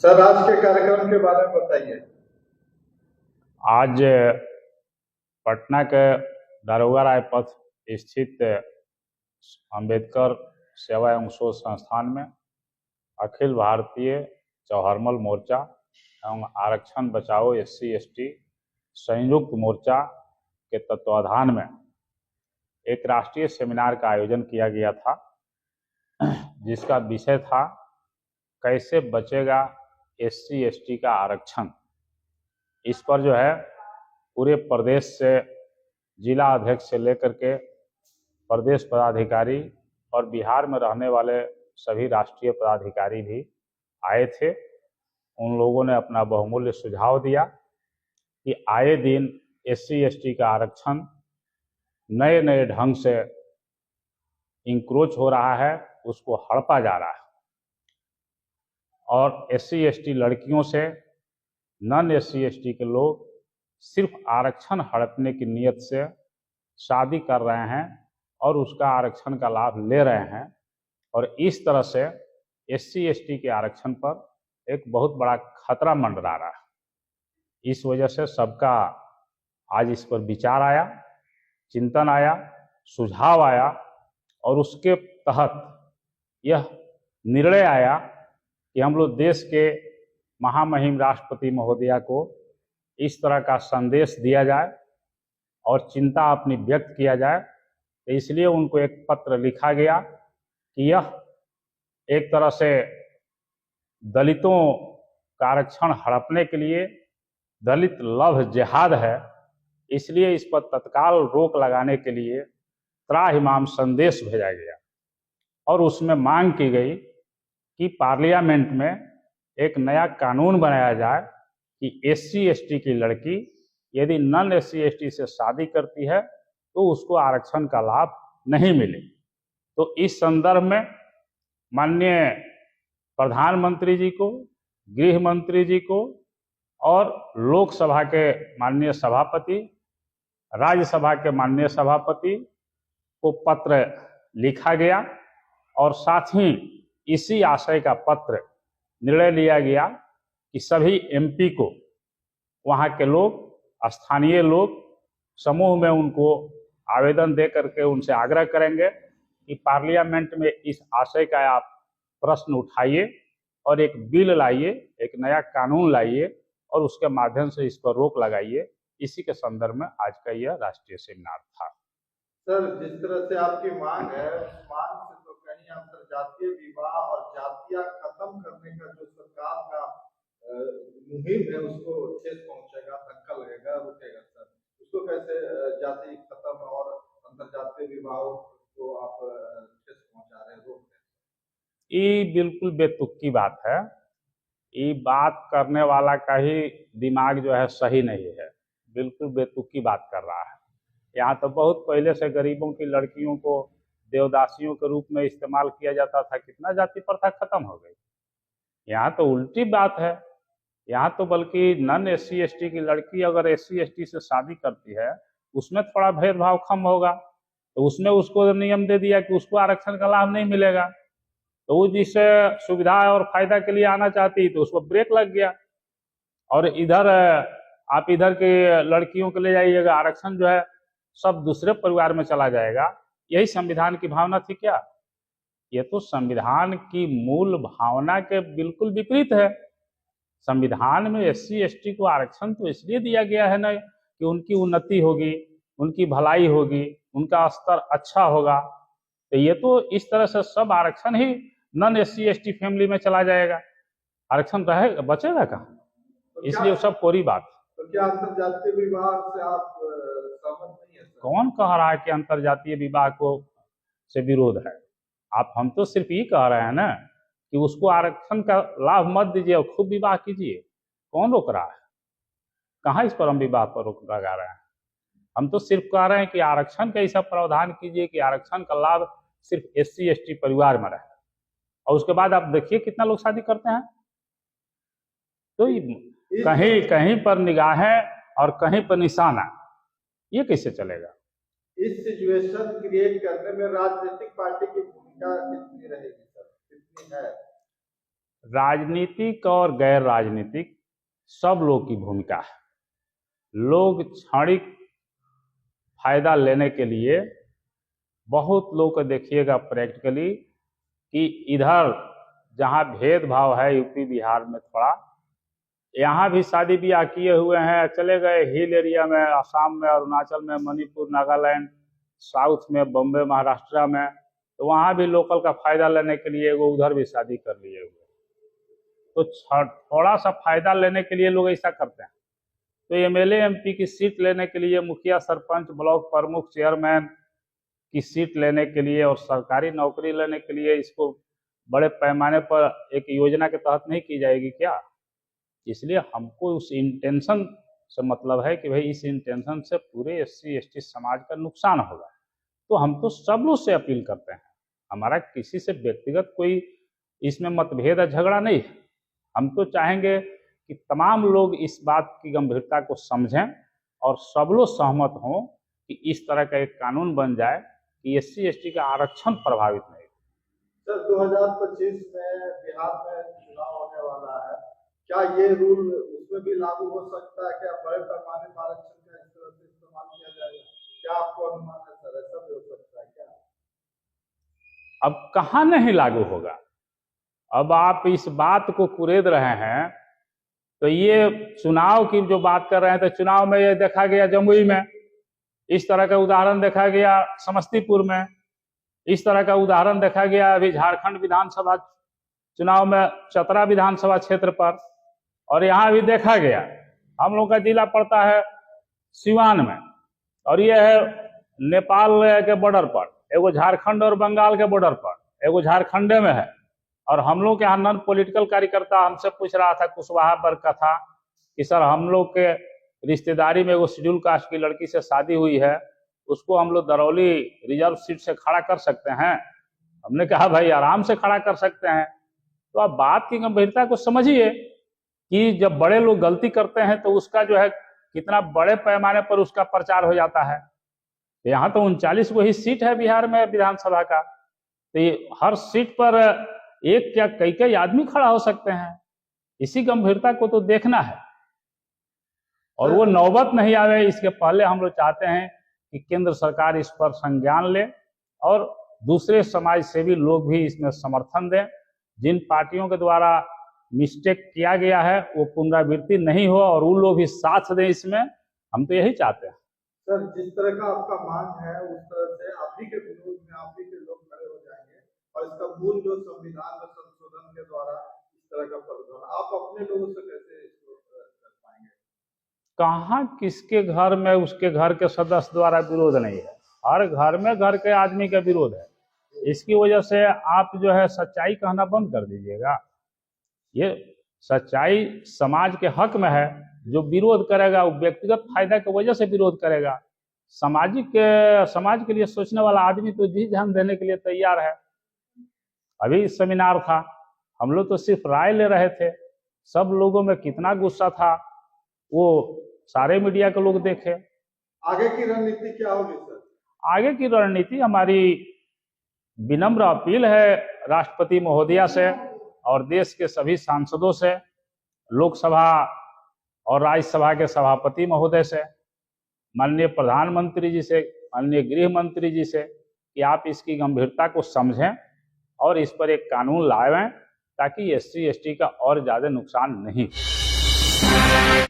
Sir, आज के कार्यक्रम के बारे में बताइए। आज पटना के दारोगा राय पथ स्थित अंबेडकर सेवा एवं शोध संस्थान में अखिल भारतीय चौहरमल मोर्चा एवं आरक्षण बचाओ SC/ST संयुक्त मोर्चा के तत्वाधान में एक राष्ट्रीय सेमिनार का आयोजन किया गया था, जिसका विषय था कैसे बचेगा SC/ST का आरक्षण। इस पर जो है पूरे प्रदेश से जिला अध्यक्ष से लेकर के प्रदेश पदाधिकारी और बिहार में रहने वाले सभी राष्ट्रीय पदाधिकारी भी आए थे। उन लोगों ने अपना बहुमूल्य सुझाव दिया कि आए दिन SC/ST का आरक्षण नए नए ढंग से इंक्रोच हो रहा है, उसको हड़पा जा रहा है और SC/ST लड़कियों से नॉन SC/ST के लोग सिर्फ आरक्षण हड़पने की नीयत से शादी कर रहे हैं और उसका आरक्षण का लाभ ले रहे हैं और इस तरह से SC/ST के आरक्षण पर एक बहुत बड़ा खतरा मंडरा रहा है। इस वजह से सबका आज इस पर विचार आया, चिंतन आया, सुझाव आया और उसके तहत यह निर्णय आया कि हम लोग देश के महामहिम राष्ट्रपति महोदया को इस तरह का संदेश दिया जाए और चिंता अपनी व्यक्त किया जाए। तो इसलिए उनको एक पत्र लिखा गया कि यह एक तरह से दलितों का आरक्षण हड़पने के लिए दलित लव जिहाद है, इसलिए इस पर तत्काल रोक लगाने के लिए त्राहिमाम संदेश भेजा गया और उसमें मांग की गई कि पार्लियामेंट में एक नया कानून बनाया जाए कि SC/ST की लड़की यदि नॉन SC/ST से शादी करती है तो उसको आरक्षण का लाभ नहीं मिले। तो इस संदर्भ में माननीय प्रधानमंत्री जी को, गृह मंत्री जी को और लोकसभा के माननीय सभापति, राज्यसभा के माननीय सभापति को पत्र लिखा गया और साथ ही इसी आशय का पत्र निर्णय लिया गया कि सभी MP को, वहाँ के लोग, स्थानीय लोग समूह में उनको आवेदन दे करके उनसे आग्रह करेंगे कि पार्लियामेंट में इस आशय का आप प्रश्न उठाइए और एक बिल लाइए, एक नया कानून लाइए और उसके माध्यम से इस पर रोक लगाइए। इसी के संदर्भ में आज का यह राष्ट्रीय सेमिनार था। सर, जिस तरह से आपकी मांग है, उस मांग से तो कहीं अंतरजातीय विवाह और जातियां खत्म करने का जो सरकार का मुहिम है उसको ठेस पहुंचेगा, धक्का लगेगा, रुकेगा। सर, उसको कैसे जाति खत्म और अंतरजातीय विवाहों को आप ठेस पहुंचा रहे हैं, रोक रहे हैं? ये बिल्कुल बेतुकी बात है। ये बात करने वाला का ही दिमाग जो है सही नहीं है, बिल्कुल बेतुकी बात कर रहा है। यहाँ तो बहुत पहले से गरीबों की लड़कियों को देवदासियों के रूप में इस्तेमाल किया जाता था, कितना जाति प्रथा खत्म हो गई। यहाँ तो उल्टी बात है। यहाँ तो बल्कि नॉन SC/ST की लड़की अगर SC/ST से शादी करती है उसमें थोड़ा भेदभाव कम होगा, तो उसमें उसको नियम दे दिया कि उसको आरक्षण का लाभ नहीं मिलेगा, तो वो जिस सुविधा और फायदा के लिए आना चाहती तो उसको ब्रेक लग गया। और इधर आप इधर के लड़कियों को ले जाइएगा, आरक्षण जो है सब दूसरे परिवार में चला जाएगा। यही संविधान की भावना थी क्या? ये तो संविधान की मूल भावना के बिल्कुल विपरीत है। संविधान में SC/ST को आरक्षण तो इसलिए दिया गया है ना कि उनकी उन्नति होगी, उनकी भलाई होगी, उनका स्तर अच्छा होगा। तो ये तो इस तरह से सब आरक्षण ही नॉन SC/ST फैमिली में चला जाएगा, आरक्षण रहेगा, बचेगा कहाँ? इसलिए सब कोरी बात। तो क्या अंतरजातीय विवाह से आप सहमत नहीं है? कौन कह रहा है कि अंतरजातीय विवाह को से विरोध है? हम तो सिर्फ ये कह रहे हैं ना कि उसको आरक्षण का लाभ मत दीजिए और खूब विवाह कीजिए। कौन रोक रहा है? कहाँ इस पर हम विवाह पर रोक लगा रहे हैं? हम तो सिर्फ कह रहे हैं कि आरक्षण का ऐसा प्रावधान कीजिए कि आरक्षण का लाभ सिर्फ SC/ST परिवार में रहे और उसके बाद आप देखिए कितना लोग शादी करते हैं। तो कहीं कहीं पर निगाहें और कहीं पर निशाना, ये कैसे चलेगा? इस सिचुएशन क्रिएट करने में राजनीतिक पार्टी की भूमिका कितनी रहेगी सर, कितनी है? राजनीतिक और गैर राजनीतिक सब लोग की भूमिका है। लोग क्षणिक फायदा लेने के लिए बहुत लोग को देखिएगा प्रैक्टिकली कि इधर जहाँ भेदभाव है यूपी बिहार में थोड़ा, यहाँ भी शादी ब्याह किए हुए हैं, चले गए हिल एरिया में, असम में, अरुणाचल में, मणिपुर, नागालैंड, साउथ में, बम्बे, महाराष्ट्र में, तो वहाँ भी लोकल का फायदा लेने के लिए वो उधर भी शादी कर लिए हुए। तो थोड़ा सा फायदा लेने के लिए लोग ऐसा करते हैं। तो एमएलए एमपी की सीट लेने के लिए, मुखिया सरपंच ब्लॉक प्रमुख चेयरमैन की सीट लेने के लिए और सरकारी नौकरी लेने के लिए इसको बड़े पैमाने पर एक योजना के तहत नहीं की जाएगी क्या? इसलिए हमको उस इंटेंशन से मतलब है कि भाई इस इंटेंशन से पूरे एससी एसटी समाज का नुकसान होगा। तो हम तो सब लोग से अपील करते हैं, हमारा किसी से व्यक्तिगत कोई इसमें मतभेद या झगड़ा नहीं है। हम तो चाहेंगे कि तमाम लोग इस बात की गंभीरता को समझें और सब लोग सहमत हों कि इस तरह का एक कानून बन जाए कि एससी एसटी का आरक्षण प्रभावित नहीं। सर 2025 में बिहार में चुनाव होने वाला है, क्या ये रूल उसमें भी लागू हो सकता है? क्या बड़े पैमाने पर आरक्षण का इस तरह से इस्तेमाल किया जाएगा? क्या आपको अनुमान है सर, ऐसा भी हो सकता है क्या? अब कहाँ नहीं लागू होगा? अब आप इस बात को कुरेद रहे हैं, तो ये चुनाव की जो बात कर रहे हैं, तो चुनाव में ये देखा गया जमुई में, इस तरह का उदाहरण देखा गया समस्तीपुर में, इस तरह का उदाहरण देखा गया अभी झारखंड विधानसभा चुनाव में चतरा विधानसभा क्षेत्र पर, और यहाँ भी देखा गया। हम लोग का जिला पड़ता है सिवान में, और ये है नेपाल के बॉर्डर पर, एगो झारखंड और बंगाल के बॉर्डर पर, एगो झारखंडे में है। और हम लोग के यहाँ नॉन पॉलिटिकल कार्यकर्ता हमसे पूछ रहा था, कुशवाहा वर्ग का था, कि सर हम लोग के रिश्तेदारी में एगो शेड्यूल कास्ट की लड़की से शादी हुई है, उसको हम लोग दरौली रिजर्व सीट से खड़ा कर सकते हैं? हमने कहा भाई आराम से खड़ा कर सकते हैं। तो आप बात की गंभीरता को समझिए कि जब बड़े लोग गलती करते हैं तो उसका जो है कितना बड़े पैमाने पर उसका प्रचार हो जाता है। यहाँ तो 39 वही सीट है बिहार में विधानसभा का, तो ये हर सीट पर एक क्या कई कई आदमी खड़ा हो सकते हैं। इसी गंभीरता को तो देखना है, और वो नौबत नहीं आवे इसके पहले हम लोग चाहते हैं कि केंद्र सरकार इस पर संज्ञान ले और दूसरे समाज सेवी लोग भी इसमें समर्थन दें। जिन पार्टियों के द्वारा मिस्टेक किया गया है वो पुनरावृत्ति नहीं हो और वो लोग भी साथ दें इसमें, हम तो यही चाहते हैं। सर जिस तरह का आपका मांग है उस तरह से आप ही के विरोध में आप ही के लोग खड़े हो जाएंगे, और इसका मूल जो संविधान में संशोधन के द्वारा इस तरह का प्रावधान, आप अपने लोगों से कैसे इसको कर पाएंगे? कहाँ किसके घर में उसके घर के सदस्य द्वारा विरोध नहीं है, हर घर में घर के आदमी का विरोध है। इसकी वजह से आप जो है सच्चाई कहना बंद कर दीजिएगा। ये सच्चाई समाज के हक में है। जो विरोध करेगा वो व्यक्तिगत फायदा की वजह से विरोध करेगा। समाज के लिए सोचने वाला आदमी तो जी जान देने के लिए तैयार है। अभी सेमिनार था, हम लोग तो सिर्फ राय ले रहे थे, सब लोगों में कितना गुस्सा था वो सारे मीडिया के लोग देखे। आगे की रणनीति क्या होगी सर? आगे की रणनीति हमारी विनम्र अपील है राष्ट्रपति महोदया से और देश के सभी सांसदों से, लोकसभा और राज्यसभा के सभापति महोदय से, माननीय प्रधानमंत्री जी से, माननीय गृह मंत्री जी से, कि आप इसकी गंभीरता को समझें और इस पर एक कानून लाएं ताकि एससी एसटी का और ज़्यादा नुकसान नहीं हो।